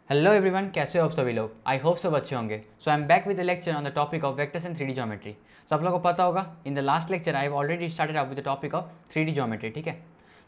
Hello everyone, कैसे हो आप सभी लोग। आई होप सब अच्छे होंगे। So I am back with the lecture on the topic of vectors and 3D geometry. सो आप लोगों को पता होगा, in the last lecture I have already started up with the topic of 3D geometry. ठीक है,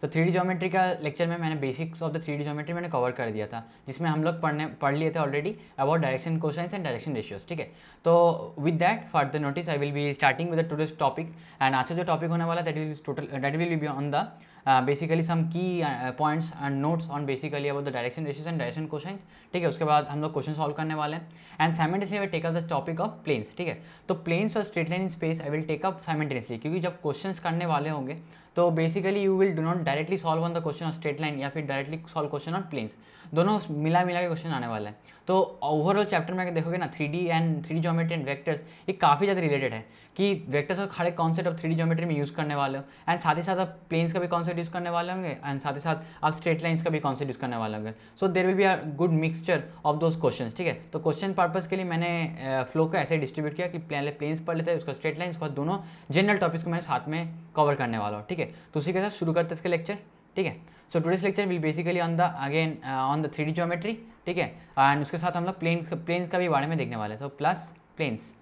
तो 3D ज्योमेट्री का लेक्चर में मैंने basics of the 3D geometry मैंने कवर कर दिया था, जिसमें हम लोग पढ़ लिए थे already about direction cosines and direction ratios. ठीक है, तो with that for the notice I will be starting with the today's topic. And आज का जो टॉपिक होने वाला that will be on the basically some key points and notes on basically about the direction ratios and direction cosines. ठीक है, उसके बाद हम लोग क्वेश्चन सॉल्व करने वाले हैं and simultaneously I will take up the topic of planes. ठीक है, तो प्लेन्स और straight line in space I will take up simultaneously, क्योंकि जब क्वेश्चंस करने वाले होंगे तो basically you will do not directly solve on the question of straight line या फिर directly solve question on planes, दोनों मिला के क्वेश्चन आने वाला है। तो ओवरऑल चैप्टर में अगर देखोगे ना, 3D ज्योमेट्री एंड वेक्टर्स ये काफ़ी ज़्यादा रिलेटेड है कि वेक्टर्स और खड़े कॉन्सेप्ट ऑफ 3D ज्योमेट्री में यूज़ करने वाले हो, एंड साथ ही साथ आप प्लेन्स का भी कॉन्सेप्ट यूज़ करने वाले होंगे, एंड साथ ही साथ आप स्ट्रेट लाइन्स का भी कॉन्सेप्ट यूज़ करने वाले होंगे। So there will be a good mixture of those question. ठीक है, तो क्वेश्चन पर्पज के लिए मैंने फ्लो को ऐसे डिस्ट्रीब्यूट किया कि पहले प्लेन्स पढ़ लेते हैं, उसका स्ट्रेट लाइन, उसके बाद दोनों जनरल टॉपिक्स को मैंने साथ में कवर करने वाला हूँ। ठीक है, तो उसी के साथ शुरू करते हैं इसके लेक्चर। ठीक है, so today's lecture will basically on the again on the 3D geometry. ठीक है, एंड उसके साथ हम लोग प्लेन्स का भी बारे में देखने वाले हैं, तो प्लस प्लेन्स।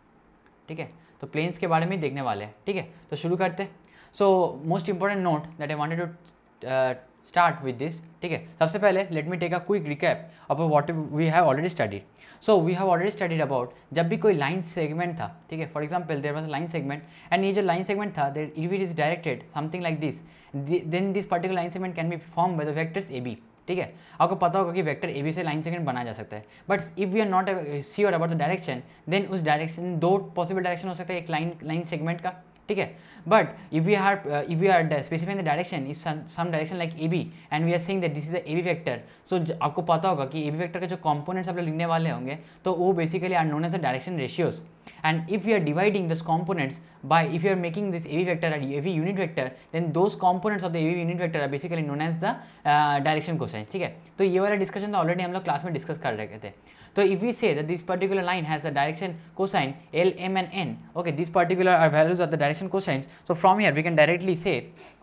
ठीक है, तो प्लेन्स के बारे में देखने वाले हैं। ठीक है, तो शुरू करते हैं। So most important note that I wanted to start with this. ठीक है, सबसे पहले let me take a quick recap about what we have already studied. So we have already studied about जब भी कोई लाइन सेगमेंट था, ठीक है, for example there was a line segment, and ये जो लाइन सेगमेंट था there if it is directed something like this, then this particular line segment can be form by the vectors A B. ठीक है, आपको पता होगा कि vector A B से लाइन सेगमेंट बनाया जा सकता है, but if we are not sure about the direction, then उस डायरेक्शन दो पॉसिबल डायरेक्शन हो सकता है एक लाइन सेगमेंट का। ठीक है, but if we are specifying the direction is some direction like AB and we are saying that this is a AB vector, so आपको पता होगा कि AB vector के जो components आप लोग लिखने वाले होंगे तो वो basically are known as the direction ratios, and if we are dividing those components by, if you are making this AB vector and AB unit vector, then those components of the AB unit vector are basically known as the direction cosine। ठीक है, तो ये वाला discussion तो already हम लोग class में discuss कर रहे थे। So if we say that this particular line has a direction cosine L, M and N, okay, these particular are values of the direction cosines. So from here we can directly say,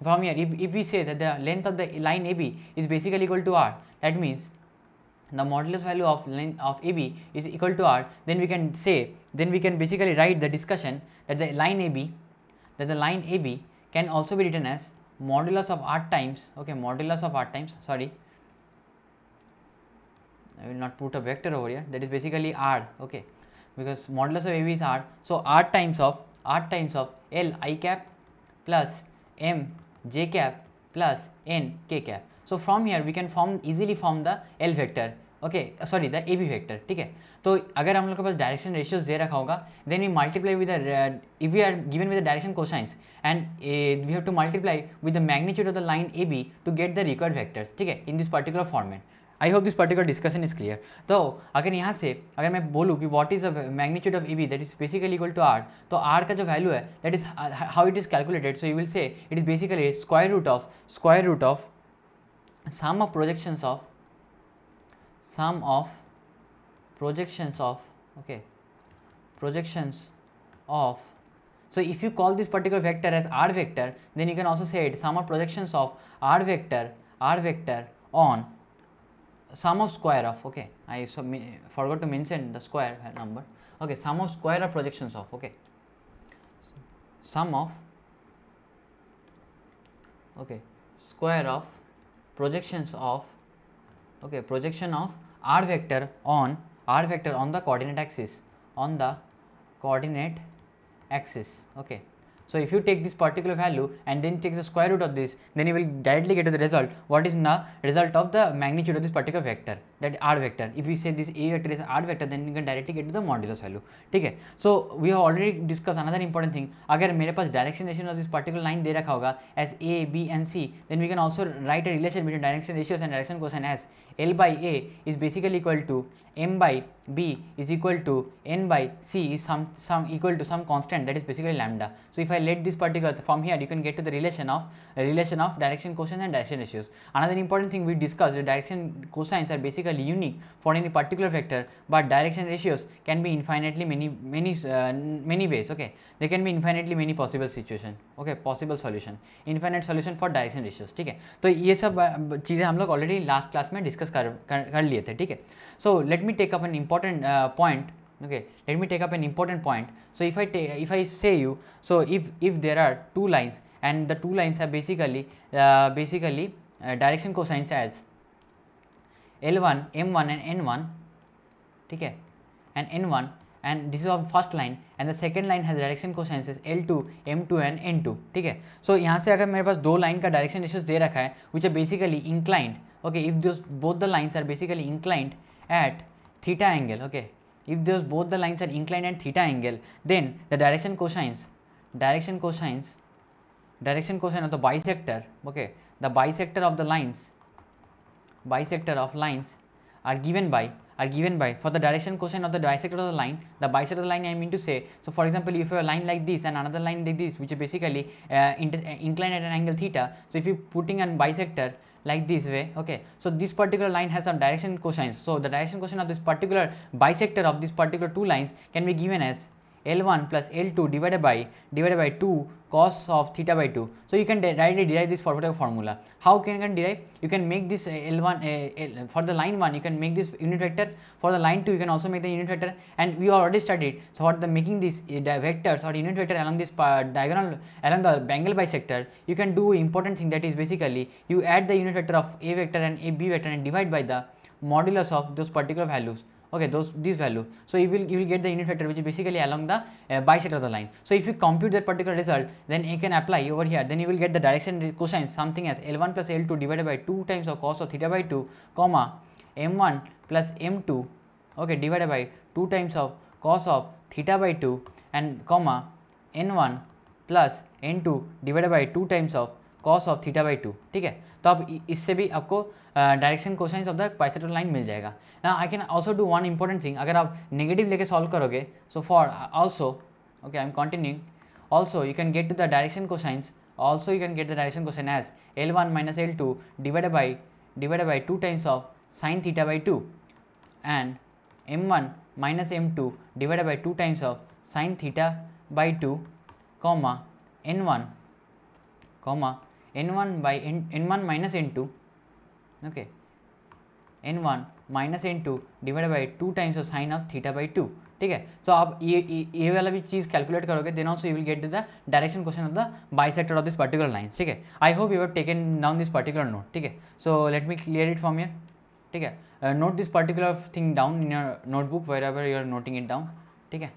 from here if we say that the length of the line AB is basically equal to R, that means the modulus value of length of AB is equal to R, then we can say, then we can basically write the discussion that the line AB can also be written as modulus of R times, okay, modulus of R times, sorry, I will not put a vector over here, that is basically R, okay, because modulus of AB is R, so R times of L I cap plus M j cap plus N k cap. So from here we can easily form the L vector, okay, sorry, the AB vector। ठीक है, तो अगर हम लोग के पास direction ratios दे रखा होगा, then we multiply with the, if we are given with the direction cosines and we have to multiply with the magnitude of the line AB to get the required vectors. ठीक है, in this particular format. I hope this particular discussion is clear. तो अगर यहाँ से अगर मैं बोलूँ कि what is the magnitude of AB that is basically equal to R, तो R का जो वैल्यू है that is how it is calculated, so you will say it is basically square root of sum of projections of okay, projections of, so if you call this particular vector as R vector, then you can also say it sum of projections of R vector on sum of square of, okay, I forgot to mention the square number, okay, sum of square of projections of, okay, sum of, okay, square of projections of, okay, projection of R vector on the coordinate axis, okay. So if you take this particular value and then take the square root of this, then you will directly get to the result. What is the result of the magnitude of this particular vector, that R vector? If we say this A vector is R vector, then you can directly get to the modulus value। ठीक है, so we have already discussed another important thing, अगर मेरे पास direction ratio of this particular line दे रखा होगा as A, B and C, then we can also write a relation between direction ratios and direction cosine as L by A is basically equal to M by B is equal to N by C is some equal to some constant, that is basically lambda. So if I let this particular, from here you can get to the relation of direction cosines and direction ratios. Another important thing we discussed, the direction cosines are basically basically unique for any particular vector, but direction ratios can be infinitely many ways. Okay, there can be infinitely many possible situation. Okay, possible solution, infinite solution for direction ratios. ठीक है, तो ये सब चीज़ें हम लोग already last class में discuss कर लिए थे. ठीक है, so let me take up an important point. Okay, let me take up an important point. So if I say you, so if there are two lines and the two lines have basically direction cosines as L1, M1 and N1, ठीक है, and N1, and this is our first line and the second line has direction cosines as L2, M2 and N2. ठीक है, so यहाँ से अगर मेरे पास दो line का डायरेक्शन रेशियोज दे रखा है which are basically inclined. Okay, if those both the lines are basically inclined at theta angle. Okay, if those both the lines are inclined at theta angle, then the direction cosine of the bisector, okay, the bisector of the lines are given by for the direction cosine of the bisector of the line, I mean to say. So for example, if you have a line like this and another line like this which is basically inclined at an angle theta, so if you putting a bisector like this way, okay, so this particular line has some direction cosines. So the direction cosine of this particular bisector of this particular two lines can be given as L1 plus L2 divided by 2 cos of theta by 2. So you can directly derive this formula. How can you derive? You can make this L1 for the line 1 you can make this unit vector, for the line 2 you can also make the unit vector, and we already studied. So for the making these vectors or unit vector along this diagonal along the angle bisector, you can do important thing, that is basically you add the unit vector of a vector and a b vector and divide by the modulus of those particular values. Okay, this value, so you will get the unit vector which is basically along the bisector of the line. So if you compute that particular result, then you can apply over here, then you will get the direction cosine something as L1 plus L2 divided by 2 times of cos of theta by 2, comma M1 plus M2, okay, divided by 2 times of cos of theta by 2, and comma N1 plus N2 divided by 2 times of cos of theta by 2. ठीक है, तो अब इससे भी आपको direction cosines of the bisector line मिल जाएगा. Now I can also do one important thing. अगर आप नेगेटिव लेके सॉल्व करोगे, so for also, okay, I am continuing, also you can get to the direction cosines, also you can get the direction cosine as L1 minus L2 divided by 2 times of sin theta by 2, and M1 minus M2 divided by 2 times of sin theta by 2, comma N1 by N1 minus N2, okay, N1 minus N2 divided by 2 times of sin of theta by 2. ठीक है, सो आप ये वाला भी चीज़ calculate करोगे, then also you will get the direction question of the bisector of this particular line. ठीक है, I hope you have taken down this particular note. ठीक है, so let me clear it from here. ठीक है, note this particular thing down in your notebook wherever you are noting it down. ठीक है,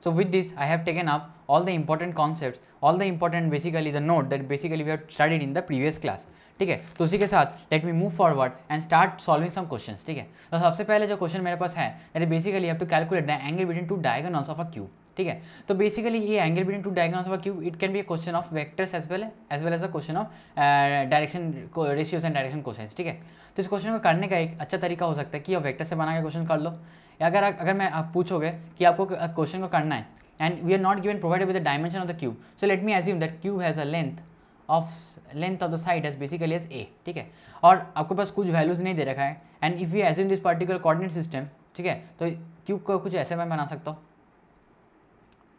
so with this I have taken up all the important concepts, all the important basically the note that basically we have studied in the previous class. ठीक है, तो उसी के साथ let me move forward and start solving some questions. ठीक है, तो सबसे पहले जो क्वेश्चन मेरे पास है that basically have to calculate the angle between two diagonals of a cube. ठीक है, तो बेसिकली ये angle between two diagonals of a cube, it can be a question of vectors as well as a question of direction ratios and direction cosines. ठीक है, तो इस question को करने का एक अच्छा तरीका हो सकता है कि आप वेक्टर से बना के क्वेश्चन कर लो, या अगर मैं आप पूछोगे कि आपको क्वेश्चन को करना है and we are not given provided with the dimension of the cube, so let me assume that cube has a length of the side as basically as a. ठीक है, और आपके पास कुछ वैल्यूज नहीं दे रखा है, and if you assume this particular coordinate system, ठीक है, तो क्यूब को कुछ ऐसे मैं बना सकता हूँ.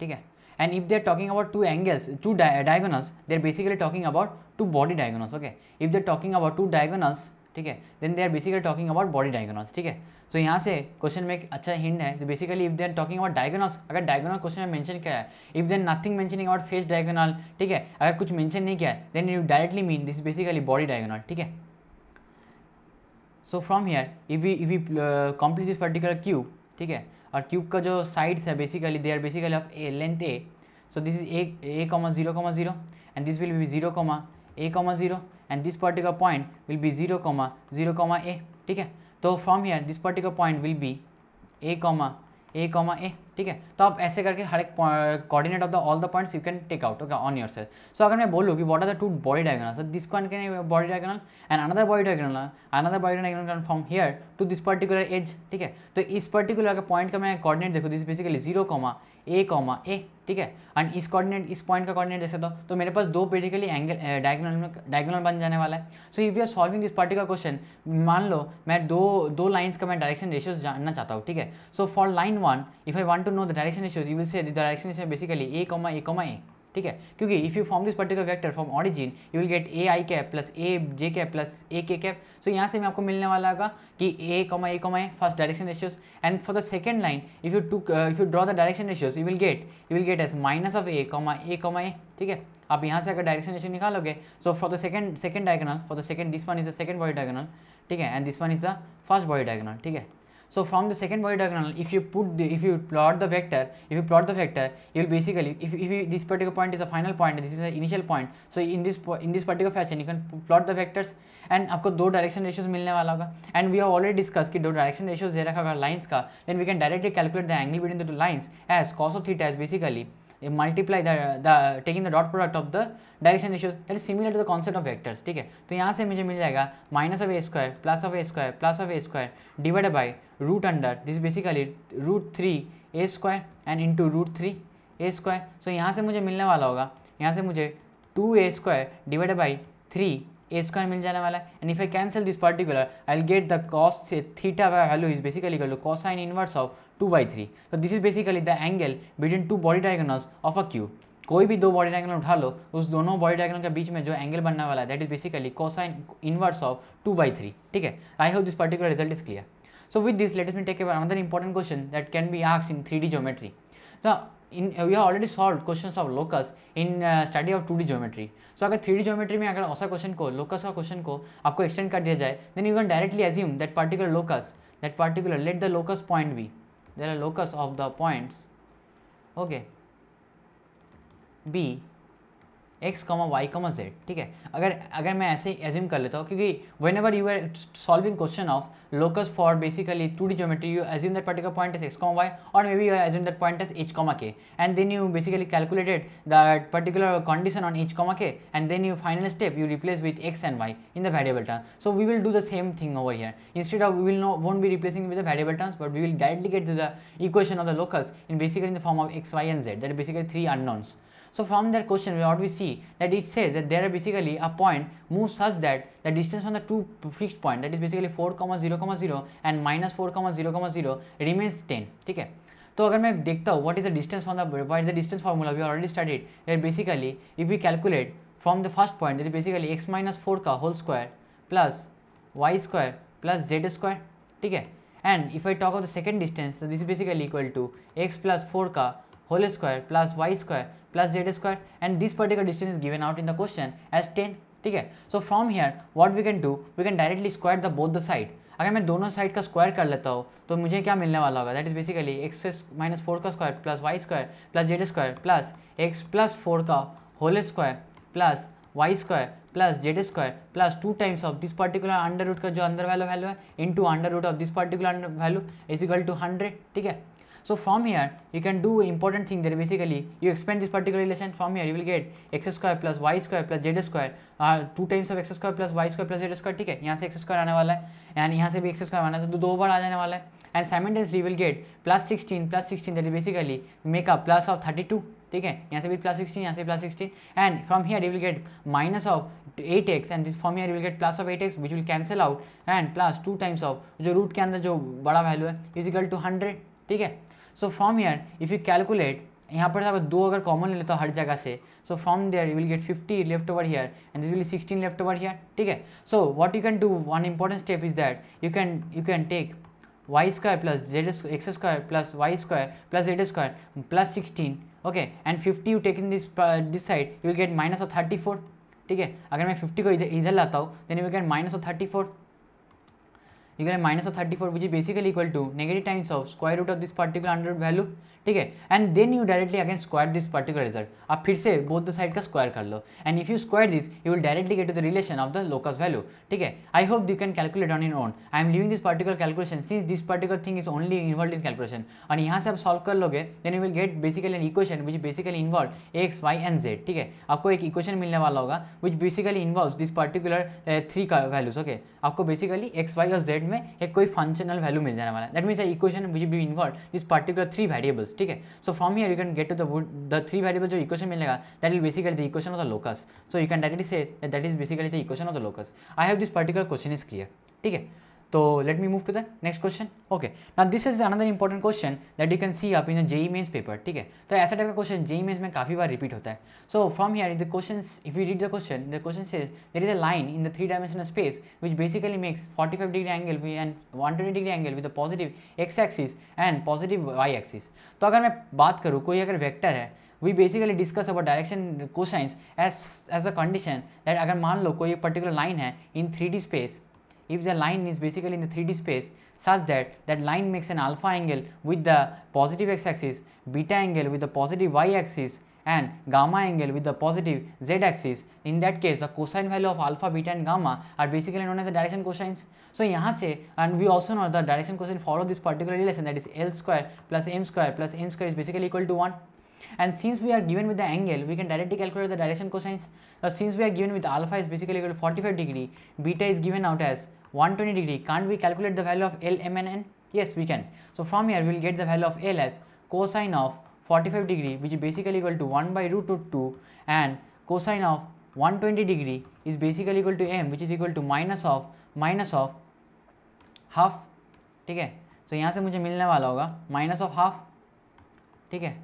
ठीक है, and if they are talking about two angles, two diagonals, they are basically talking about two body diagonals. Okay, if they are talking about two diagonals, ठीक है, then they are basically talking about body diagonals. ठीक है, तो यहाँ से question में एक अच्छा हिंट है, तो basically if they are talking about diagonals, अगर डायगोनल क्वेश्चन में मेंशन किया है, if they nothing mentioning about face diagonal, ठीक है, अगर कुछ मेंशन नहीं किया है, then you directly mean this basically body diagonal. ठीक है, so from here if we complete this particular cube, ठीक है, और क्यूब का जो साइड्स है basically they are basically of a length a, so this is a comma 0 and this will be 0 a 0 and this particular point will be 0 a. ठीक है, तो from here this particular point will be a a, ठीक है। तो आप ऐसे करके हर एक coordinate of the all the points you can take out okay on yourself. So अगर मैं बोलूँ कि what are the two body diagonal, so this one can body diagonal and another body diagonal from here to this particular edge, ठीक है। तो इस particular point का मैं कोऑर्डिनेट देखो, दिस बेसिकली 0, a, ठीक है। एंड इस कोऑर्डिनेट, इस पॉइंट का कोऑर्डिनेट जैसे तो मेरे पास दो बेसिकली एंगल डायगोनल बन जाने वाला है। So if you are solving this particular question, मान लो मैं दो लाइंस का मैं डायरेक्शन रेशियोज जानना चाहता हूँ, ठीक है। So for line 1 if I want to know the direction ratios, you will say the direction ratio basically a, ठीक है। क्योंकि if you form this particular vector from origin you will get a i cap plus a j cap plus a k cap. So यहाँ से मैं आपको मिलने वाला होगा कि a first direction ratios, and for the second line if you draw the direction ratios you will get as minus of a, ठीक है। आप यहाँ से अगर डायरेक्शन रेशियो निकालोगे, so for the second diagonal, for the second this one is the second body diagonal, ठीक है, and this one is the first body diagonal, ठीक है। So from the second body diagonal, if you plot the vector, you will basically, if this particular point is a final point, this is the initial point, so in this particular fashion you can plot the vectors and आपको दो direction ratios मिलने वाला होगा। And we have already discuss कि दो direction ratios दे रखा होगा लाइंस का, then we can directly calculate the angle between the two lines as cos of theta is basically multiply the taking the dot product of the direction ratios, that is similar to the concept of vectors, ठीक है। तो यहाँ से मुझे मिल जाएगा minus of a square plus of a square plus of a square divided by root under this basically √3 a square and into √3 a square. So यहाँ से मुझे मिलने वाला होगा, यहाँ से मुझे 2a square divided by 3 a square मिल जाने वाला है। And if I cancel this particular I will get the cos theta value is basically equal to cosine inverse of 2/3। तो this is basically the angle between two body diagonals of a cube. कोई भी दो body diagonal उठा लो, उस दोनों body diagonal के बीच में जो एंगल बनने वाला है that is basically cosine inverse of 2/3, ठीक है। I hope this particular result is clear. So with this, let us take another important question that can be asked in 3D geometry. So we have already solved questions of locus in study of 2D geometry. So अगर 3D geometry में अगर ऐसा question को locus का question को आपको extend कर दिया जाए, then you can directly assume that let the locus point be, there are locus of the points, okay, be x, y, z, ठीक है। अगर मैं ऐसे एज्यूम कर लेता हूँ, क्योंकि whenever you are solving question of locus for basically 2D geometry, you assume that particular point is x, y, और maybe you assume that point is h, k, and then you basically calculated that particular condition on h, k, and then you final step you replace with x and y in the variable term. So we will do the same thing over here. Instead of won't be replacing with the variable terms, but we will directly get to the equation of the locus in basically in the form of x, y, and z. That is basically three unknowns. So from that question what we see that it says that there are basically a point moves such that the distance from the two fixed point, that is basically 4, 0, 0 and minus 4, 0, 0 remains 10, ठीक है। तो अगर मैं देखता हूँ what is the distance from the, what is the distance formula we already studied, that basically if we calculate from the first point, that is basically x minus 4 का whole square plus y square plus z square, ठीक है। and if I talk of the second distance, so this is basically equal to x plus 4 का whole square plus y square plus z square, and this particular distance is given out in the question as 10, ठीक है। So from here what we can do, we can directly square the both the side. अगर मैं दोनों side का square कर लेता हूँ तो मुझे क्या मिलने वाला होगा, that is basically x minus 4 का square plus y square plus z square plus x plus 4 का whole square plus y square plus z square plus 2 times of this particular under root का जो अंदर वैल्यू है into under root of this particular value is equal to 100, ठीक है। So from here you can do important thing that basically you expand this particular relation. From here you will get x square plus y square plus z square, 2 times of x square plus y square plus z square, ठीक है। यहाँ से x square आने वाला है and यहाँ से भी x square आना है, तो दो बार आ जाने वाला है। And simultaneously will get plus 16 that is basically make a plus of 32, ठीक है। यहाँ से भी प्लस 16, यहाँ से plus 16, and from here you will get minus of 8x, and this from here you will gate plus of 8x which will cancel out, and plus 2 times of जो root के अंदर जो बड़ा वैल्यू है is equal to 100, ठीक है। So from here if you calculate, यहाँ पर आप दो अगर कॉमन ले लेता हूँ हर जगह से, so from there you will get 50 left over here and this will 16 left over here, ठीक है। So what you can do, one important step is that you can take y square plus z x square plus y square plus z square plus 16, okay, and 50 you take in this side you will get minus of 34, ठीक है। अगर मैं 50 को इधर लाता हूँ then you will get minus of 34, you get minus of 34 which is basically equal to negative times of square root of this particular under value, ठीक है, and then you directly again square this particular result, आप फिर से both the side का square कर लो, and if you square this you will directly get to the relation of the locus value, ठीक है. I hope you can calculate on your own. I am leaving this particular calculation since this particular thing is only involve in calculation, और यहाँ से आप solve कर लोगे then you will get basically an equation which basically involve x y and z, ठीक है. आपको एक इक्वेशन मिलने वाला होगा which basically involve this particular 3 का वैल्यूज, ओके. आपको बेसिकली एक्स वाई और जेड में एक कोई फंक्शनल वैल्यू मिल जाने वाला है. That means equation which be involve this particular 3 variables, ठीक है. So from here you can get to the 3 variable जो इक्वेशन मिलेगा that will basically the equation of the locus. So you can directly say that is basically the equation of the locus. I have this particular question is clear, ठीक है. तो let me move to the next question. Okay, now this is another important question that you can see up in a JEE Mains paper, ठीक है. तो ऐसा type का question JEE Mains में काफ़ी बार रिपीट होता है. So from here the questions, if we read the question says there is a line in the 3-dimensional space which basically makes 45-degree angle and 120-degree angle with a positive x-axis and positive y-axis. तो अगर मैं बात करूँ कोई अगर vector है, we basically discuss about direction cosines as the condition that अगर मान लो कोई पर्टिकुलर लाइन है in 3D space, if the line is basically in the 3D space such that that line makes an alpha angle with the positive x-axis, beta angle with the positive y-axis and gamma angle with the positive z-axis, in that case the cosine value of alpha, beta and gamma are basically known as the direction cosines. So यहाँ से and we also know the direction cosine follow this particular relation, that is L square plus m square plus n square is basically equal to 1. And since we are given with the angle, we can directly calculate the direction cosines. Since we are given with alpha is basically equal to 45 degree, beta is given out as 120 degree, can't we calculate the value of L, M and N? Yes, we can. So from here we will get the value of L as cosine of 45 degree, which is basically equal to 1 by root of 2, and cosine of 120 degree is basically equal to m, which is equal to minus of half, ठीक है. So यहाँ से मुझे मिलने वाला होगा minus of half, ठीक है.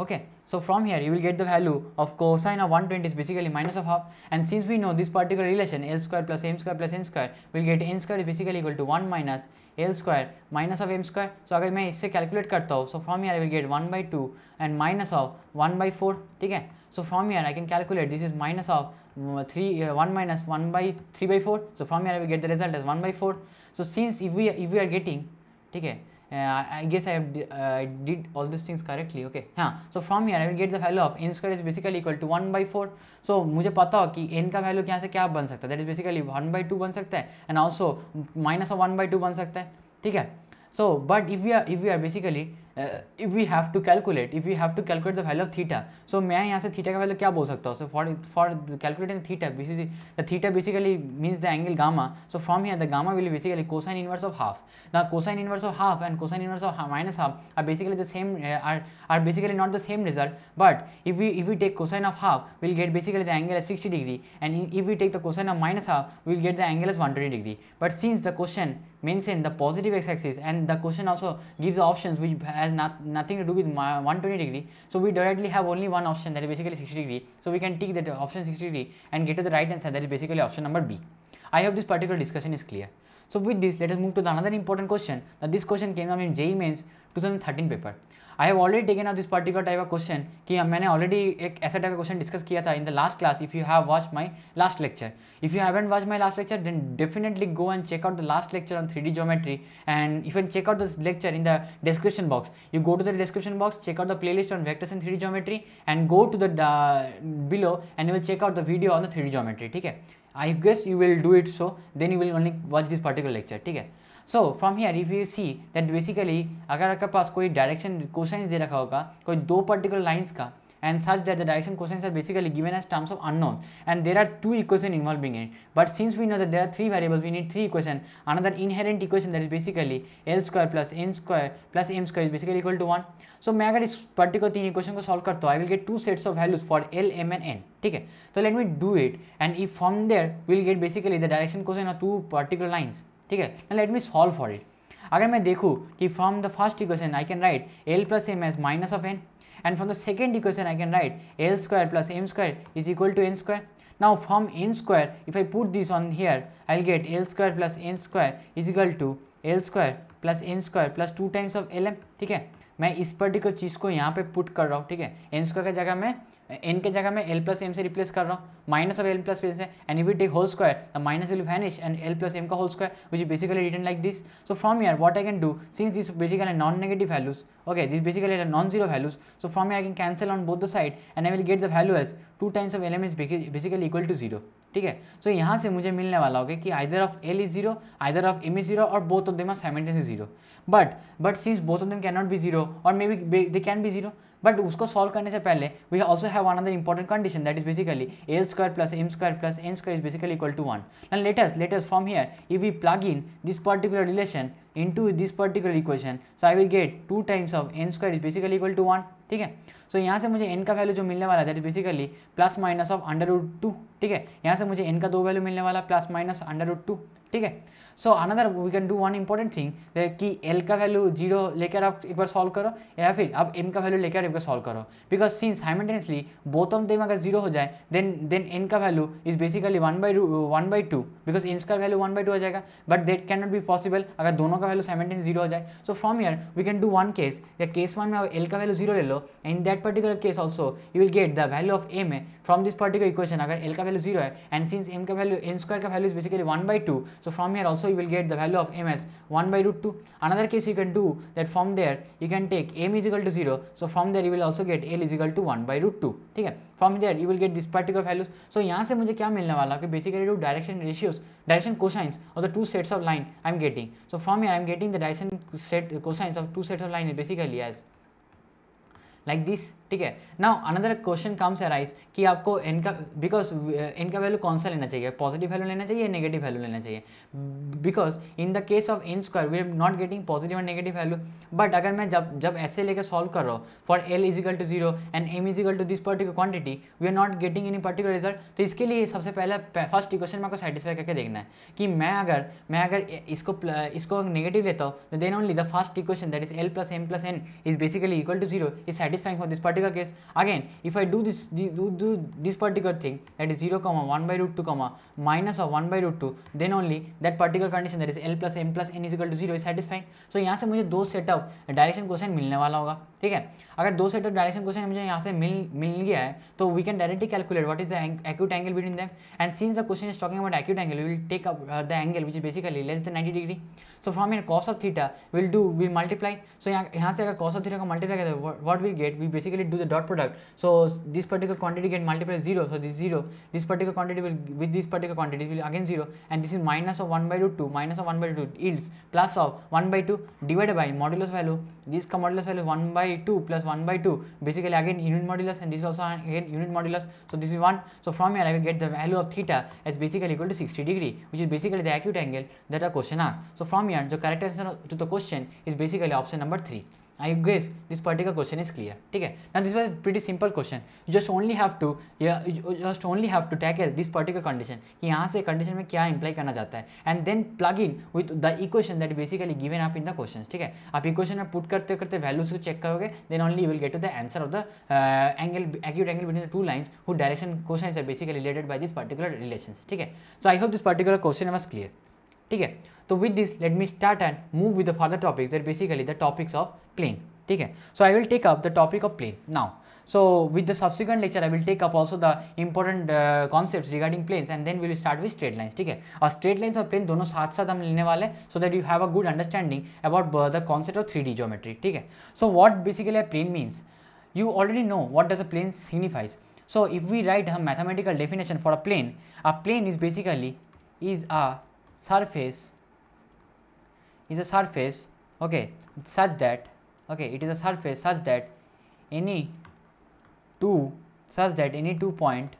Okay, so from here you will get the value of cosine of 120 is basically minus of half, and since we know this particular relation L square plus m square plus n square, we'll get n square is basically equal to 1 minus L square minus of m square. So अगर मैं इससे calculate करता हूँ, so from here I will get 1 by 2 and minus of 1 by 4, ठीक है. So from here I can calculate this is minus of 1 minus 1 by 3 by 4. So from here I will get the result as 1 by 4. So since if we are getting, ठीक है, I guess I did all these things correctly, okay. हाँ, so from here I will get the value of n square is basically equal to 1 by 4. So मुझे पता हो कि n का value यहाँ से क्या बन सकता है, that is basically 1 by 2 बन सकता है, and also minus of 1 by 2 बन सकता है, ठीक है. So but if we are basically if we have to calculate the value of theta, so मैं यहाँ से theta का वैल्यू क्या बोल सकता हूँ. So for calculating theta, the theta basically means the angle gamma. So from here the gamma will be basically cosine inverse of half. Now cosine inverse of half and cosine inverse of minus half are basically the same, are basically not the same result, but if we take cosine of half, we'll get basically the angle as 60 degree, and if we take the cosine of minus half, we'll get the angle as 120 degree. But since the question mention the positive x-axis and the question also gives the options which has nothing to do with 120 degree, so we directly have only one option, that is basically 60 degree. So we can take that option 60 degree and get to the right answer, that is basically option number B. I hope this particular discussion is clear. So with this, let us move to the another important question. That this question came up in JEE Mains 2013 paper. I have already taken up this particular type of question कि मैंने already एक ऐसा type of question discuss किया था in the last class. If you have watched my last lecture, if you haven't watched my last lecture, then definitely go and check out the last lecture on 3D geometry, and you can check out the lecture in the description box. You go to the description box, check out the playlist on vectors and 3D geometry, and go to the below, and you will check out the video on the 3D geometry, ठीक है. I guess you will do it, so then you will only watch this particular lecture, ठीक है. So from here if you see that basically अगर आपके पास कोई direction cosines दे रखा होगा कोई दो पर्टिकुलर लाइंस का, and such that the direction cosines are basically given as terms of unknown, and there are two equations involving it, but since we know that there are three variables, we need three equations. Another inherent equation, that is basically L square plus n square plus m square is basically equal to 1. So मैं अगर इस particular तीन equation को solve करता हूँ, I will get two sets of values for L, M and N, ठीक है. तो let me do it, and if from there will get basically the direction cosine of two particular lines, ठीक है. Let me solve for it. अगर मैं देखूँ कि from the first equation I can write L plus m as minus of n, and from the second equation I can write L square plus m square is equal to n square. Now from n square, if I put this on here, I'll get L square plus n square is equal to L square plus n square plus 2 times of Lm, ठीक है. मैं इस particular चीज़ को यहाँ पे put कर रहा हूँ, ठीक है. n स्क्वायर की जगह मैं n के जगह मैं l प्लस m से रिप्लेस कर रहा हूँ, minus of l plus m है, and if we take whole square the minus will vanish and l plus m का whole square which is basically written like this. So from here what I can do, since this basically non negative values, okay, this basically are non-zero values, so from here I can cancel on both the side and I will get the value as 2 times of lm is basically equal to 0. ठीक है, सो यहाँ से मुझे मिलने वाला होगा कि either of l is 0, either of m is 0 or both of them are simultaneously 0. but since both of them cannot be 0 or maybe they can be 0, but उसको सॉल्व करने से पहले we also have another important condition that is basically l square plus m square plus n square is basically equal to 1. Now let us from here if we plug in this particular relation into this particular equation, so I will get 2 times of n square is basically equal to 1. ठीक है, सो यहाँ से मुझे n का value जो मिलने वाला है that is basically plus minus of under root 2. ठीक है, यहाँ से मुझे n का 2 वैल्यू मिलने वाला प्लस माइनस अंडर रूट 2. ठीक है, so another we can do one important thing कि l का वैल्यू 0 लेकर आप एक बार सॉल्व करो या फिर आप m का वैल्यू लेकर एक बार सॉल्व करो, because since simultaneously both of them अगर 0 हो जाए देन n का value is basically 1/2 because n square value 1/2 हो जाएगा, but that can not be possible अगर दोनों का वैल्यू साइमल्टेनियस 0 हो जाए. So from here we can do one case, या केस 1 में आप l का वैल्यू 0 ले लो, in that particular case also you will get the value of m from this particular equation. अगर l का वैल्यू 0 है एंड सिंस m का वैल्यू n स्क्वायर का value is basically 1/2, so from here also you will get the value of m as 1/√2. Another case you can do that from there you can take m is equal to 0, so from there you will also get l is equal to 1/√2. ठीक है, from there you will get this particular values. So यहाँ से मुझे क्या मिलने वाला कि basically do direction ratios, direction cosines of the two sets of line I am getting. So from here I am getting the direction set cosines of two sets of line basically as like this. ठीक है, now another question comes arise कि आपको n का, because n का value कौन सा लेना चाहिए, पॉजिटिव वैल्यू लेना चाहिए, नेगेटिव वैल्यू लेना चाहिए, because in the case of n square we are not getting positive और नेगेटिव वैल्यू. बट अगर मैं जब ऐसे लेकर सॉल्व कर रहा हूँ for l is equal to 0 and m is equal to this particular quantity we are not getting any particular result. तो इसके लिए सबसे पहले फर्स्ट इक्वेशन में आपको सेटिस्फाई करके देखना है कि मैं अगर इसको नेगेटिव लेता हूँ then only the first equation that is l plus m plus n is basically equal to 0 is satisfying for this particular case. Again if I do this particular thing that is 0 comma 1/√2 comma minus of 1/√2, then only that particular condition that is l plus m plus n is equal to 0 is satisfying. So यहाँ से मुझे दो set of direction question मिलने वाला होगा. ठीक है, अगर दो सेट ऑफ डायरेक्शन क्वेश्चन मुझे यहाँ से मिल गया है तो we can directly calculate what is the acute angle between them, and since the question is talking about acute angle we will take the angle which is basically less than 90 degree. So from here cos of theta will multiply. So यहाँ से अगर cos of theta को multiply करें what we'll get, we basically do the dot product. So this particular quantity get multiplied 0, so this 0, this particular quantity will with this particular quantity will again 0, and this is minus of 1/√2 minus of 1/2 yields plus of 1/2 divided by modulus value. This modulus value 1/2 plus 1/2 basically again unit modulus, and this is also again unit modulus, so this is 1. So from here I will get the value of theta as basically equal to 60 degree, which is basically the acute angle that the question asks. So from here the correct answer to the question is basically option number 3. I guess this particular question is clear. ठीक है, now this was a pretty simple question. You just only have to tackle this particular condition कि यहाँ से condition में क्या imply करना चाहता है, and then plug in with the equation that basically given up in the questions. ठीक है, आप equation में put करते करते values को check करोगे then only you will get to the answer of the acute angle between the two lines whose direction cosines are basically related by this particular relations. ठीक है, so I hope this particular question was clear. ठीक है, तो with this let me start and move with the further topics that basically the topics of plane. ठीक है, so I will take up the topic of plane now. So with the subsequent lecture I will take up also the important concepts regarding planes, and then we will start with straight lines. ठीक है, और straight lines और plane दोनों साथ साथ हम लेने वाले so that you have a good understanding about the concept of 3D geometry. ठीक है, so what basically a plane means, you already know what does a plane signifies. So if we write a mathematical definition for a plane is basically is a surface, okay, such that, okay, it is a surface such that any two point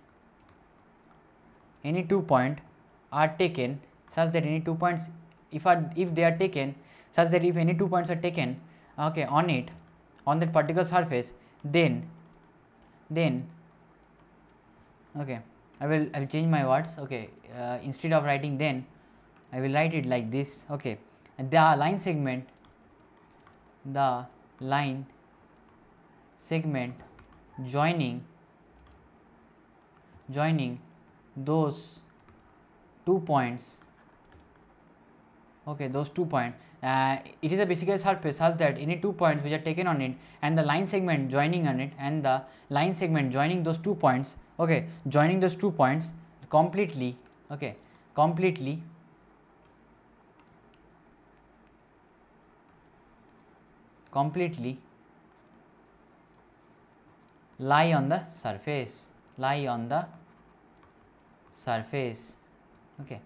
are taken such that any 2 points if they are taken such that if any 2 points are taken, okay, on that particular surface, then okay, I will change my words. Okay, instead of writing then I will write it like this. Okay, the line segment joining those 2 points, okay, those 2 points, it is a basically surface such that any 2 points which are taken on it and the line segment joining on it and the line segment joining those 2 points, okay, joining those 2 points completely, okay, completely lie on the surface, lie on the surface, okay.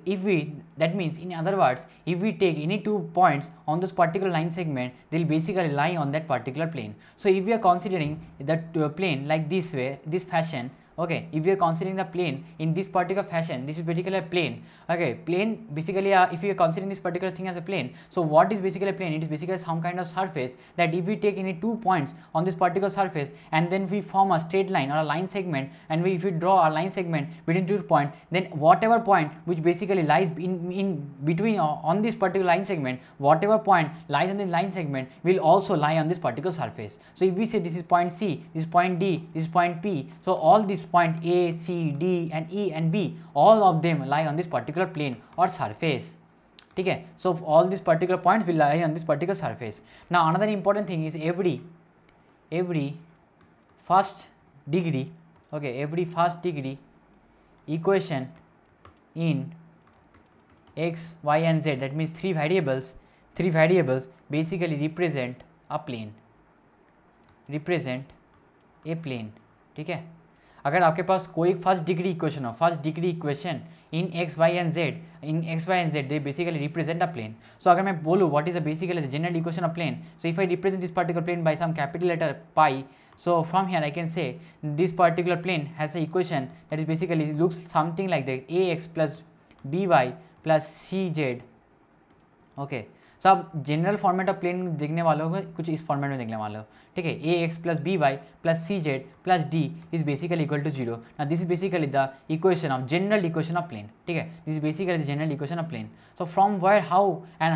If we, that means in other words, if we take any 2 points on this particular line segment, they will basically lie on that particular plane. So if we are considering that plane like this way, this fashion, okay, if we are considering the plane in this particular fashion, this is particular plane, okay, plane basically if we are considering this particular thing as a plane, so what is basically a plane? It is basically some kind of surface that if we take any 2 points on this particular surface and then we form a straight line or a line segment, and if we draw a line segment between 2 points, then whatever point which basically lies in between on this particular line segment, whatever point lies on this line segment will also lie on this particular surface. So if we say this is point C, this is point D, this is point P, so all these point A, C, D and E and B, all of them lie on this particular plane or surface. Okay, so all these particular points will lie on this particular surface. Now another important thing is every first degree, okay, every first degree equation in x, y and z, that means three variables basically represent a plane, ठीक है. अगर आपके पास कोई first degree equation हो, first degree equation in x y and z, they basically represent a plane. So अगर मैं बोलूँ what is the basically the general equation of plane, so if I represent this particular plane by some capital letter pi, so from here I can say this particular plane has an equation that is basically looks something like that, ax plus by plus cz, okay. सो आप general format of plane देखने वालों को कुछ इस format में देखने वाले हो, ठीक है. A x plus b y plus c z plus d is basically equal to 0. Now this is basically the equation of general equation of plane, ठीक है. This is basically the general equation of plane. So from where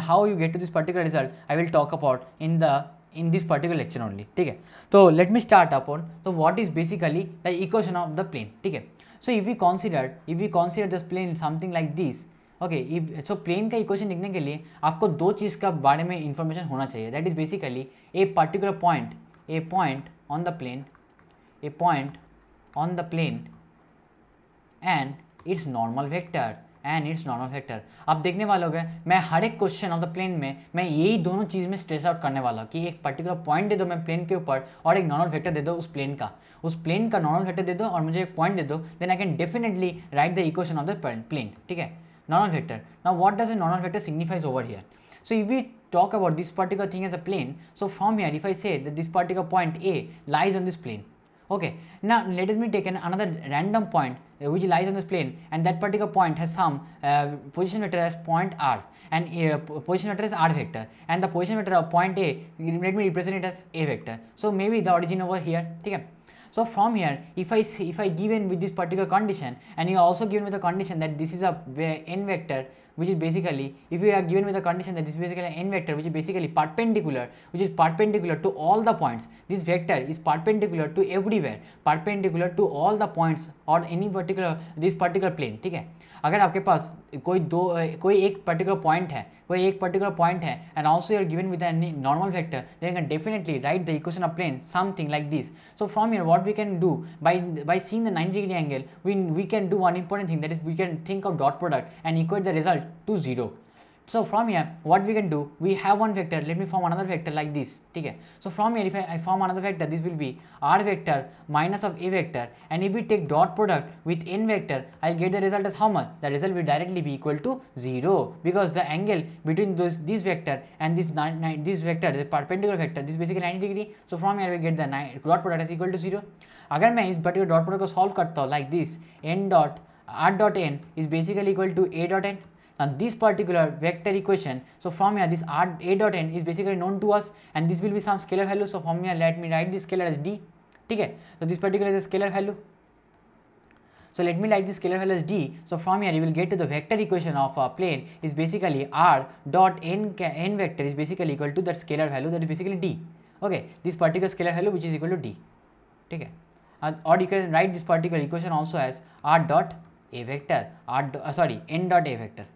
how you get to this particular result I will talk about in this particular lecture only, ठीक है. तो let me start upon so what is basically the equation of the plane, ठीक है. So if we consider this plane something like this, okay. So plane का equation लिखने के लिए आपको दो चीज़ का बारे में इंफॉर्मेशन होना चाहिए, that is basically a particular point on the plane and its normal vector आप देखने वाले हो, मैं हर एक क्वेश्चन ऑफ द प्लेन में मैं यही दोनों चीज़ में स्ट्रेस आउट करने वाला हूँ कि एक पर्टिकुलर पॉइंट दे दो मैं प्लेन के ऊपर और एक नॉर्मल वेक्टर दे दो उस प्लेन का नॉर्मल वेक्टर दे दो और मुझे एक पॉइंट दे दो, then I can definitely write the equation of the plane, ठीक है. Normal vector. Now what does a normal vector signifies over here? So if we talk about this particular thing as a plane, so from here if I say that this particular point A lies on this plane, okay, now let me take another random point which lies on this plane and that particular point has some position vector as point r and position vector is r vector and the position vector of point A, let me represent it as A vector. So maybe the origin over here, ठीक है. So from here, if I given with this particular condition and you are also given with the condition that this is a n vector, which is basically, if you are given with the condition that this is basically an n vector which is basically perpendicular to all the points, this vector is perpendicular to everywhere, perpendicular to all the points or any particular this particular plane, ठीक है. अगर आपके पास कोई एक particular point है and also you are given with a normal vector, then you can definitely write the equation of plane something like this. So from here what we can do by seeing the 90 degree angle, we can do one important thing, that is we can think of dot product and equate the result to 0. So from here what we can do, we have one vector, let me form another vector like this, ठीक है. So from here if I form another vector, this will be r vector minus of a vector, and if we take dot product with n vector, I'll get the result as how much? The result will directly be equal to 0 because the angle between this vector and this vector, the perpendicular vector, this is basically 90 degree. So from here we get the dot product is equal to 0. अगर मैं इस particular dot product को solve करता हूँ like this, n dot r dot n is basically equal to a dot n. Now this particular vector equation, so from here this a dot n is basically known to us and this will be some scalar value. So from here let me write this scalar as d, ठीक है. So this particular is a scalar value. So let me write this scalar value as d. So from here you will get to the vector equation of a plane is basically r dot n vector is basically equal to that scalar value, that is basically d. Okay, this particular scalar value which is equal to d, ठीक है. Or you can write this particular equation also as r dot a vector, n dot a vector.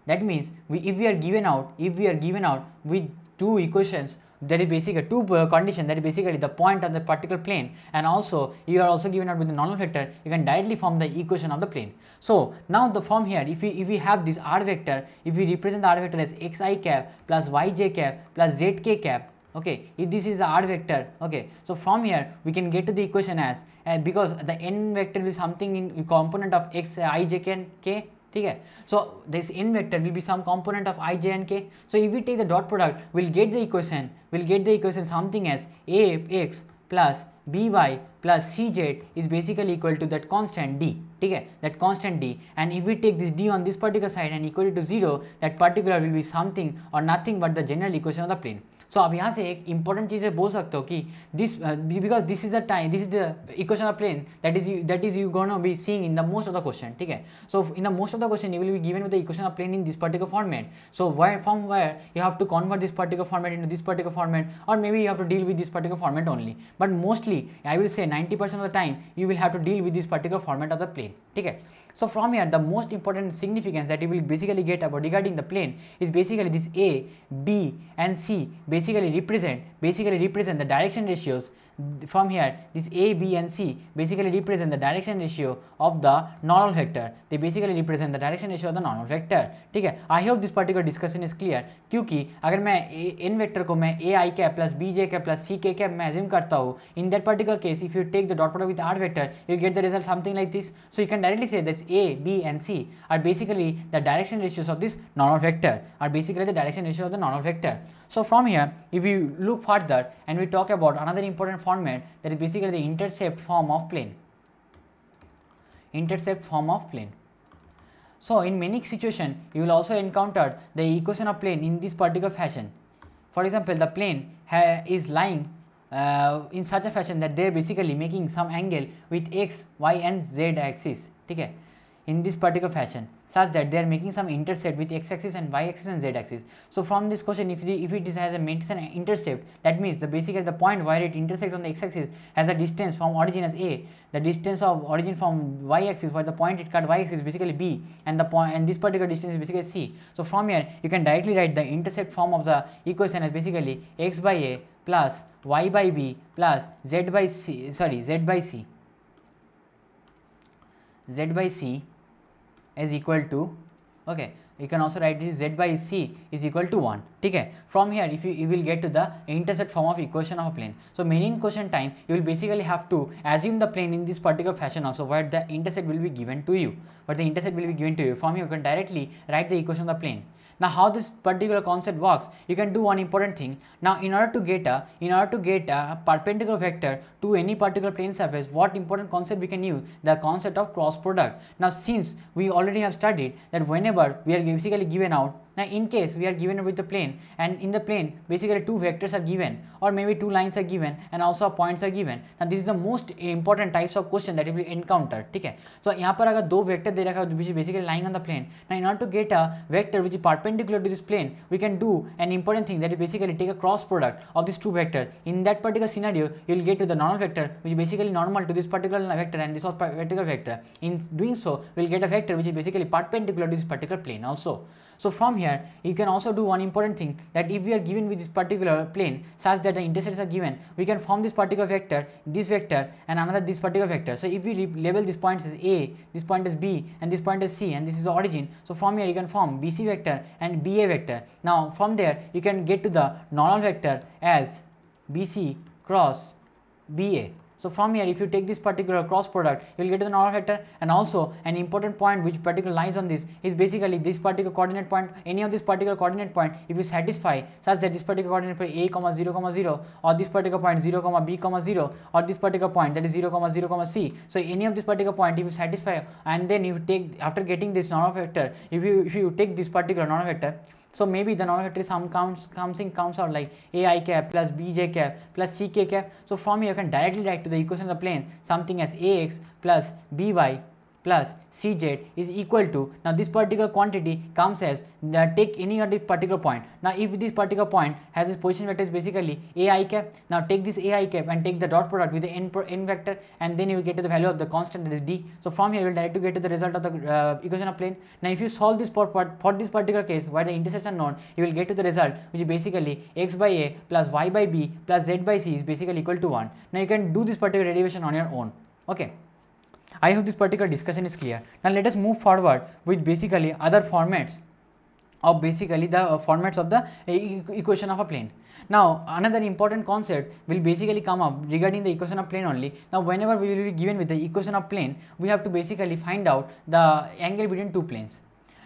That means if we are given out with two equations, that is basically two condition, that is basically the point on the particular plane, and also you are also given out with the normal vector, you can directly form the equation of the plane. So now the form here, if we have this r vector, if we represent the r vector as xi cap plus yj cap plus zk cap, okay, if this is the r vector, okay, so from here we can get to the equation as because the n vector will be something in component of x, I, j, k and k. Okay, so this n vector will be some component of I, j and k. So if we take the dot product, we'll get the equation something as ax plus by plus cz is basically equal to that constant d. Okay, that constant d, and if we take this d on this particular side and equal to 0, that particular will be something or nothing but the general equation of the plane. So अब यहाँ से एक important चीज़ बोल सकते हो कि because this is the equation of plane that is you gonna be seeing in the most of the question. ठीक है, so in the most of the question you will be given with the equation of plane in this particular format. So from where you have to convert this particular format into this particular format, or maybe you have to deal with this particular format only. But mostly I will say 90% of the time you will have to deal with this particular format of the plane. ठीक है, so from here the most important significance that you will basically get about regarding the plane is basically this A, B and C basically represent the direction ratios. From here this A, B and C basically represent the direction ratio of the normal vector. They basically represent the direction ratio of the normal vector. ठीक है, I hope this particular discussion is clear. क्योंकि अगर मैं n vector को मैं a I cap plus b j cap plus c k cap मैं assume करता हूँ, in that particular case if you take the dot product with r vector you will get the result something like this. So you can directly say that a, b and c are basically the direction ratios of this normal vector, So from here if you look further and we talk about another important format, that is basically the intercept form of plane. So in many situations you will also encounter the equation of plane in this particular fashion. For example, the plane is lying in such a fashion that they are basically making some angle with x, y and z axis. Okay, in this particular fashion, such that they are making some intercept with x axis and y axis and z axis. So from this question, if it has a maintain an intercept, that means basically the point where it intersects on the x axis has a distance from origin as a, the distance of origin from y axis where the point it cut y axis is basically b, and this particular distance is basically c. So from here you can directly write the intercept form of the equation as basically x by a plus y by b plus z by c is equal to, okay, you can also write this z by c is equal to 1. Okay, from here if you will get to the intercept form of equation of a plane. So many in question time you will basically have to assume the plane in this particular fashion also, where the intercept will be given to you. From here you can directly write the equation of the plane. Now how this particular concept works, you can do one important thing. Now in order to get a perpendicular vector to any particular plane surface, what important concept we can use? The concept of cross product. Now since we already have studied that whenever we are basically given out, now in case we are given with the plane, and in the plane basically two vectors are given, or maybe two lines are given and also points are given. Now this is the most important types of question that you will encounter. ठीक है, so यहाँ पर अगर दो vector दे रखा है which is basically lying on the plane, now in order to get a vector which is perpendicular to this plane, we can do an important thing, that is basically take a cross product of these two vectors. In that particular scenario you will get to the normal vector which is basically normal to this particular vector and this particular vector. In doing so we will get a vector which is basically perpendicular to this particular plane also. So from here you can also do one important thing, that if we are given with this particular plane such that the intercepts are given, we can form this particular vector, and another this particular vector. So if we label these points as a, this point as b and this point as c, and this is the origin, so from here you can form bc vector and ba vector. Now from there you can get to the normal vector as bc cross ba. So from here if you take this particular cross product you will get to the normal vector, and also an important point which particular lies on this is basically this particular coordinate point, any of this particular coordinate point if you satisfy such that this particular coordinate point a, 0, 0, or this particular point 0, b, 0, or this particular point that is 0, 0, c. So any of this particular point if you satisfy, and then you take, after getting this normal vector, if you take this particular normal vector, so maybe the normal vector comes out like a I cap plus b j cap plus c k cap. So from here you can directly write to the equation of the plane something as ax plus by plus Cz is equal to, now this particular quantity comes as, take any of the particular point. Now if this particular point has its position vector is basically ai cap, now take this ai cap and take the dot product with the n vector, and then you will get to the value of the constant, that is d. So from here you will directly get to the result of the equation of plane. Now if you solve this for this particular case where the intersection known, you will get to the result which is basically x by a plus y by b plus z by c is basically equal to 1. Now you can do this particular derivation on your own. Okay, I hope this particular discussion is clear. Now let us move forward with basically other formats of basically the formats of the equation of a plane. Now another important concept will basically come up regarding the equation of plane only. Now whenever we will be given with the equation of plane, we have to basically find out the angle between two planes.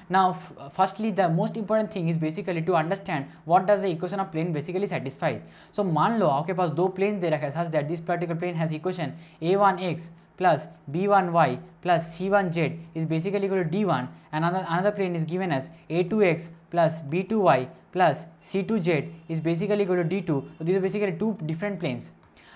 Now firstly, the most important thing is basically to understand what does the equation of plane basically satisfy. So मान लो आपके पास दो planes दे रखा है such that this particular plane has equation a1x plus b1y plus c1z is basically equal to d1, and another plane is given as a2x plus b2y plus c2z is basically equal to d2. So these are basically two different planes.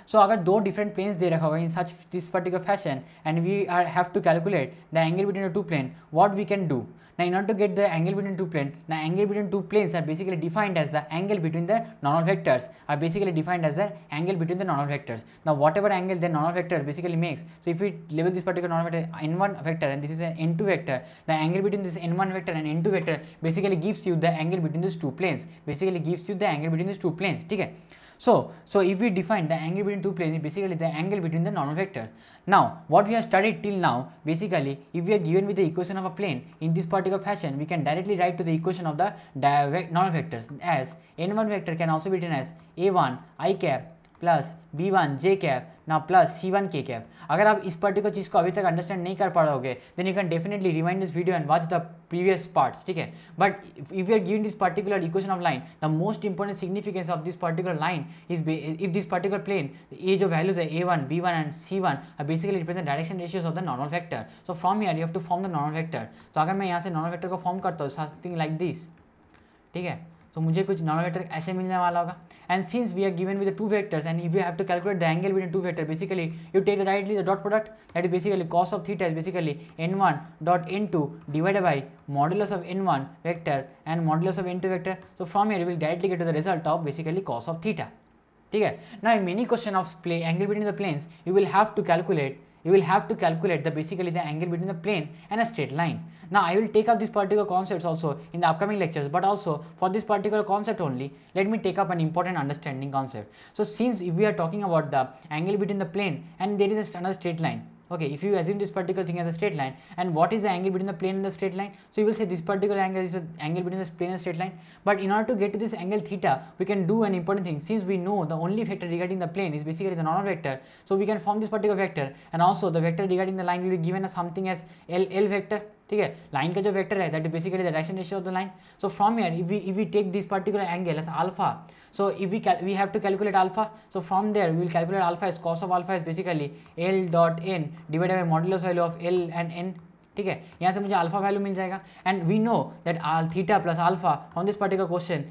So अगर दो different planes दे रखा होगा in such this particular fashion, and we have to calculate the angle between the two planes, what we can do? Now in order to get the angle between two planes, the angle between two planes are basically defined as the angle between the normal vectors, are basically defined as the angle between the normal vectors. Now whatever angle the normal vector basically makes, so if we label this particular normal vector n1 vector and this is an n2 vector, the angle between this n1 vector and n2 vector basically gives you the angle between these two planes, basically gives you the angle between these two planes. ठीक है. So if we define the angle between two planes, basically the angle between the normal vectors. Now what we have studied till now, basically if we are given with the equation of a plane in this particular fashion, we can directly write to the equation of the normal vectors as n1 vector can also be written as a1 i cap plus b1 j cap now plus c1 k cap. अगर आप इस particular चीज़ को अभी तक understand नहीं कर पा रहोगे, then you can definitely rewind this video and watch the previous parts. ठीक है, but if you are given this particular equation of line, the most important significance of this particular line is if this particular plane, ये जो values है a1 b1 and c1 basically represent direction ratios of the normal vector. So from here you have to form the normal vector. तो अगर मैं यहाँ से normal vector को form करता हूँ समथिंग लाइक दिस, ठीक है, तो मुझे कुछ नॉर्मल वेक्टर ऐसे मिलने वाला होगा. And since we are given with two vectors and if you have to calculate the angle between two vector, basically you take directly the dot product, that is basically cos of theta is basically n1 dot n2 divided by modulus of n1 vector and modulus of n2 vector. So from here you will directly get to the result of basically cos of theta. ठीक है. Now in many question of angle between the planes, you will have to calculate the basically the angle between the plane and a straight line. Now I will take up these particular concepts also in the upcoming lectures, but also for this particular concept only, let me take up an important understanding concept. So since if we are talking about the angle between the plane and there is another straight line, okay, if you assume this particular thing as a straight line, and what is the angle between the plane and the straight line? So you will say this particular angle is the angle between the plane and straight line. But in order to get to this angle theta, we can do an important thing. Since we know the only vector regarding the plane is basically the normal vector, so we can form this particular vector, and also the vector regarding the line will be given as something as L vector. ठीक है, line का जो vector है that is basically the direction ratio of the line. So from here if we take this particular angle as alpha, so if we have to calculate alpha, so from there we will calculate alpha as cos of alpha is basically L dot n divided by modulus value of L and n. ठीक है, यहाँ से मुझे alpha value मिल जाएगा. And we know that theta plus alpha from this particular question,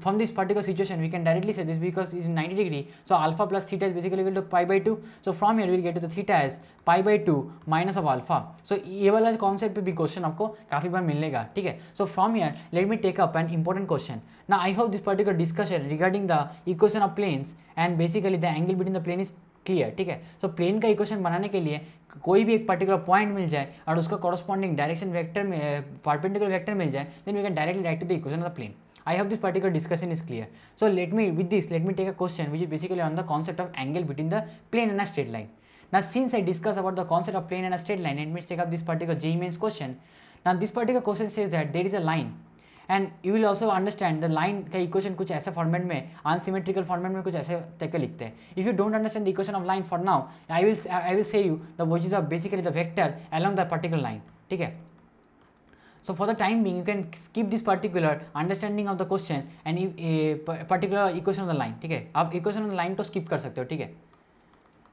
from this particular situation we can directly say this because is 90 degree. So alpha plus theta is basically equal to pi by 2. So from here will get to the theta as pi by 2 minus of alpha. So ये वाला concept पे भी question आपको काफ़ी बार मिलेगा. ठीक है, so from here let me take up an important question. Now I hope this particular discussion regarding the equation of planes and basically the angle between the plane is clear. ठीक है, सो plane का equation बनाने के लिए कोई भी एक particular point मिल जाए और उसका कॉरस्पॉन्डिंग डायरेक्शन वेक्टर में परपेंडिकुलर वेक्टर मिल जाए, then we can directly write to the equation of the plane. I hope this particular discussion is clear. So let me take a question which is basically on the concept of angle between the plane and a straight line. Now since I discussed about the concept of plane and a straight line, let me take up this particular JEE Mains question. Now this particular question says that there is a line, and you will also understand the line का equation कुछ ऐसे format में, unsymmetrical format में कुछ ऐसे तक लिखते हैं. If you don't understand the equation of line for now, I will say you the which is basically the vector along the particular line. ठीक है. So for the time being, you can skip this particular understanding of the question and a particular equation of the line. ठीक है, आप equation of the line तो skip कर सकते हो. ठीक है,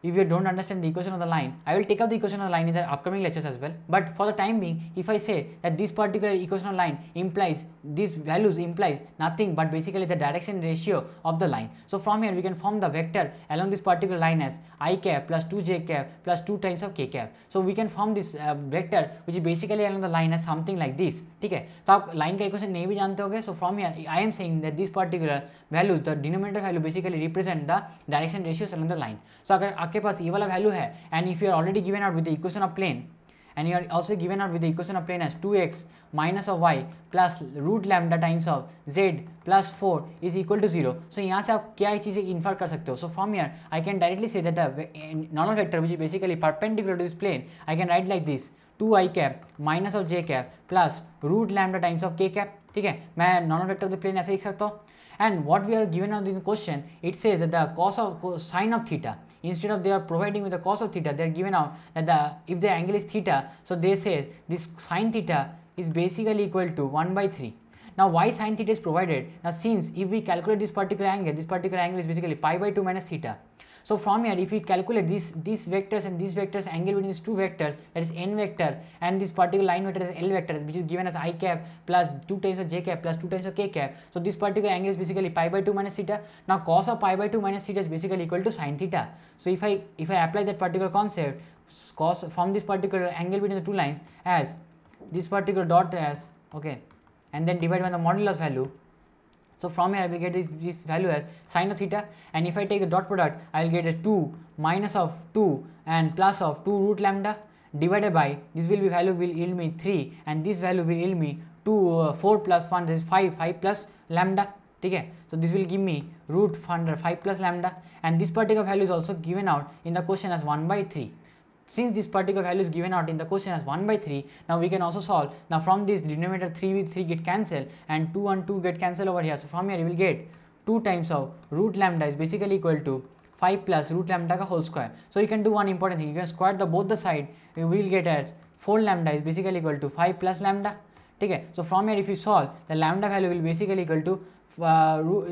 if you don't understand the equation of the line, I will take up the equation of the line in the upcoming lectures as well. But for the time being, if I say that this particular equation of line implies, these values implies nothing but basically the direction ratio of the line. So from here we can form the vector along this particular line as I cap plus 2j cap plus 2 times of k cap. So we can form this vector which is basically along the line as something like this. ठीक है, तो आप line का equation नहीं भी जानते होगे. So from here I am saying that this particular value, the denominator value basically represent the direction ratios along the line. So अगर आपके पास ये वाला वैल्यू है and if you are already given out with the equation of plane and you are also given out with the equation of plane as 2x minus of y plus root lambda times of z plus 4 is equal to 0. So यहाँ से आप क्या चीज़ें infer कर सकते हो. So from here I can directly say that the normal vector which is basically perpendicular to this plane, I can write like this 2i cap minus of j cap plus root lambda times of k cap. ठीक है, मैं normal vector of the plane ऐसे लिख सकता हूँ. And what we are given on this question, it says that the cos of sine of theta, instead of they are providing with the cos of theta, they are given out that the if the angle is theta, so they say this sine theta is basically equal to 1 by 3. Now why sine theta is provided? Now since if we calculate this particular angle is basically pi by 2 minus theta. So from here if we calculate these vectors and these vectors, angle between these two vectors, that is n vector, and this particular line vector is L vector, which is given as I cap plus 2 times of j cap plus 2 times of k cap. So this particular angle is basically pi by 2 minus theta. Now cos of pi by 2 minus theta is basically equal to sine theta. So if I apply that particular concept, cos from this particular angle between the two lines as this particular dot as, okay, and then divide by the modulus value. So from here I will get this value as sine of theta, and if I take the dot product I will get a 2 minus of 2 and plus of 2 root lambda divided by this will be value will yield me 3 and this value will yield me 4 plus 1, this is 5 plus lambda. ठीक है, so this will give me root 5 plus lambda, and this particular value is also given out in the question as 1 by 3. Since this particular value is given out in the question as 1 by 3, now we can also solve. Now from this denominator 3 with 3 get cancelled and 2 and 2 get cancelled over here. So from here you will get 2 times of root lambda is basically equal to 5 plus root lambda ka whole square. So you can do one important thing, you can square both the side, you will get at 4 lambda is basically equal to 5 plus lambda. Okay, so from here if you solve, the lambda value will basically equal to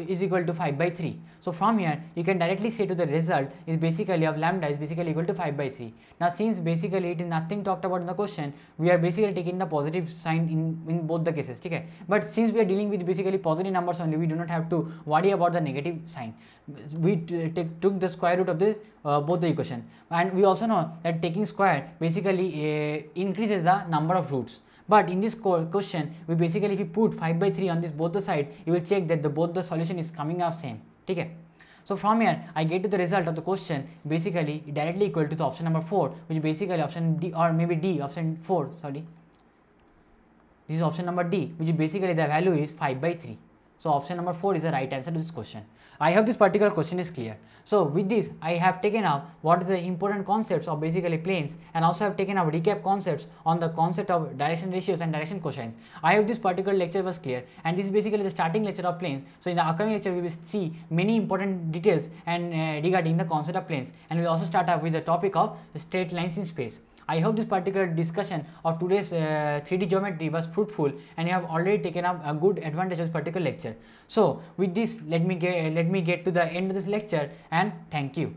is equal to 5 by 3. So from here you can directly say to the result is basically of lambda is basically equal to 5 by 3. Now since basically it is nothing talked about in the question, we are basically taking the positive sign in both the cases. Okay, but since we are dealing with basically positive numbers only, we do not have to worry about the negative sign. We took the square root of the both the equation, and we also know that taking square basically increases the number of roots. But in this question, we basically if you put 5 by 3 on this both the side, you will check that both the solution is coming out same. Okay. So from here, I get to the result of the question basically directly equal to the option number 4, which is basically option D or maybe D, option 4. Sorry, this is option number D, which is basically the value is 5 by 3. So option number 4 is the right answer to this question. I hope this particular question is clear. So with this, I have taken out what is the important concepts of basically planes, and also have taken out recap concepts on the concept of direction ratios and direction cosines. I hope this particular lecture was clear, and this is basically the starting lecture of planes. So in the upcoming lecture, we will see many important details and regarding the concept of planes, and we will also start up with the topic of straight lines in space. I hope this particular discussion of today's 3D geometry was fruitful, and you have already taken up a good advantage of this particular lecture. So with this, let me get to the end of this lecture, and thank you.